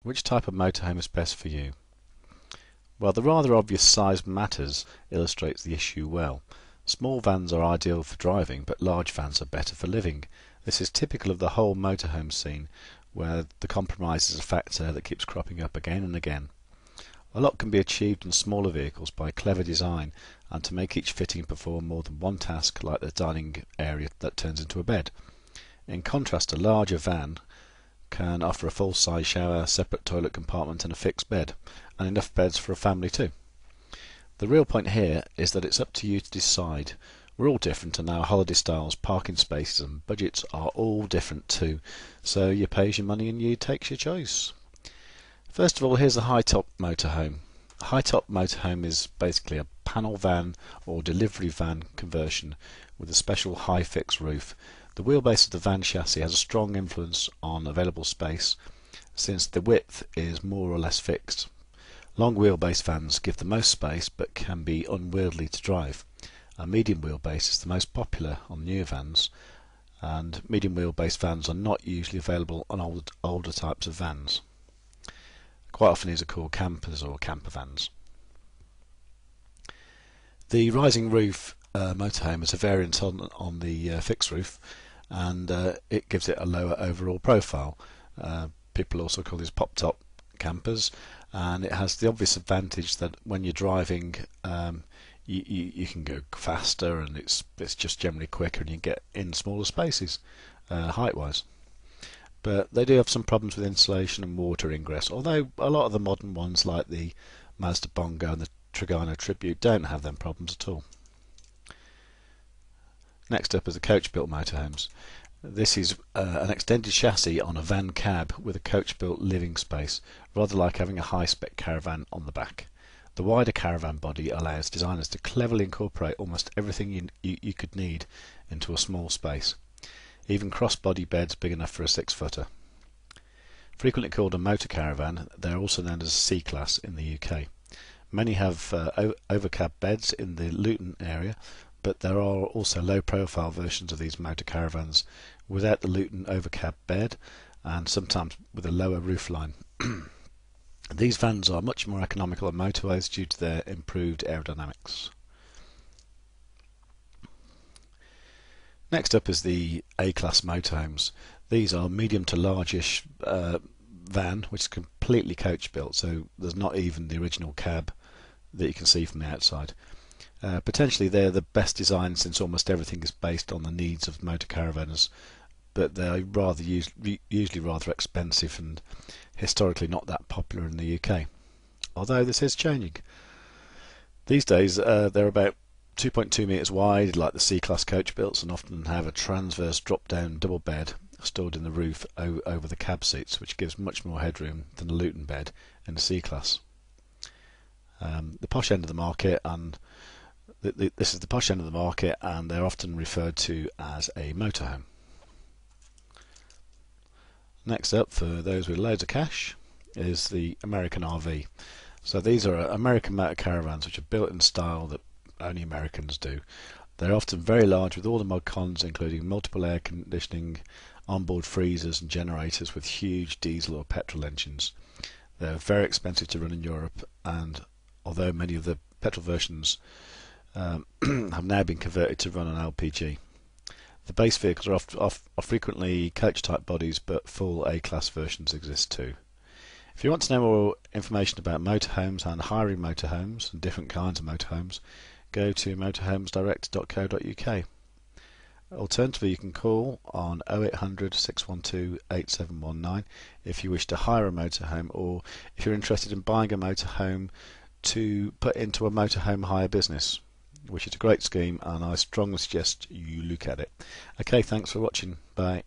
Which type of motorhome is best for you? Well, the rather obvious size matters illustrates the issue well. Small vans are ideal for driving, but large vans are better for living. This is typical of the whole motorhome scene, where the compromise is a factor that keeps cropping up again and again. A lot can be achieved in smaller vehicles by clever design and to make each fitting perform more than one task, like the dining area that turns into a bed. In contrast, a larger van can offer a full-size shower, separate toilet compartment and a fixed bed, and enough beds for a family too. The real point here is that it's up to you to decide. We're all different, and our holiday styles, parking spaces and budgets are all different too, so you pay your money and you take your choice. First of all, here's a high-top motorhome. A high-top motorhome is basically a panel van or delivery van conversion with a special high-fix roof. The wheelbase of the van chassis has a strong influence on available space, since the width is more or less fixed. Long wheelbase vans give the most space but can be unwieldy to drive. A medium wheelbase is the most popular on newer vans, and medium wheelbase vans are not usually available on older types of vans. Quite often these are called campers or camper vans. The rising roof motorhome is a variant on the fixed roof, and it gives it a lower overall profile. People also call these pop-top campers, and it has the obvious advantage that when you're driving you can go faster, and it's just generally quicker, and you get in smaller spaces height-wise. But they do have some problems with insulation and water ingress, although a lot of the modern ones like the Mazda Bongo and the Trigano Tribute don't have them problems at all. Next up is the Coachbuilt motorhomes. This is an extended chassis on a van cab with a Coachbuilt living space, rather like having a high-spec caravan on the back. The wider caravan body allows designers to cleverly incorporate almost everything you could need into a small space. Even cross-body beds big enough for a 6-footer. Frequently called a motor caravan, they are also known as a C-Class in the UK. Many have overcab beds in the Luton area, but there are also low-profile versions of these motor caravans without the Luton overcab bed, and sometimes with a lower roofline. These vans are much more economical on motorways due to their improved aerodynamics. Next up is the A-Class motorhomes. These are medium to largish van, which is completely coach built, so there's not even the original cab that you can see from the outside. Potentially they're the best design, since almost everything is based on the needs of motor caravanners, but they're usually rather expensive and historically not that popular in the UK, although this is changing. These days they're about 2.2 metres wide like the C-Class Coachbuilts, and often have a transverse drop-down double bed stored in the roof over the cab seats, which gives much more headroom than a Luton bed in the C-Class. The posh end of the market, and this is the posh end of the market, and they're often referred to as a motorhome. Next up, for those with loads of cash, is the American RV. So these are American motor caravans which are built in style that only Americans do. They're often very large with all the mod cons, including multiple air conditioning, onboard freezers and generators with huge diesel or petrol engines. They're very expensive to run in Europe, and although many of the petrol versions have now been converted to run on LPG. The base vehicles are frequently coach-type bodies, but full A-Class versions exist too. If you want to know more information about motorhomes and hiring motorhomes and different kinds of motorhomes, go to motorhomesdirect.co.uk. Alternatively, you can call on 0800 612 8719 if you wish to hire a motorhome, or if you're interested in buying a motorhome to put into a motorhome hire business, which is a great scheme, and I strongly suggest you look at it. Okay, thanks for watching. Bye.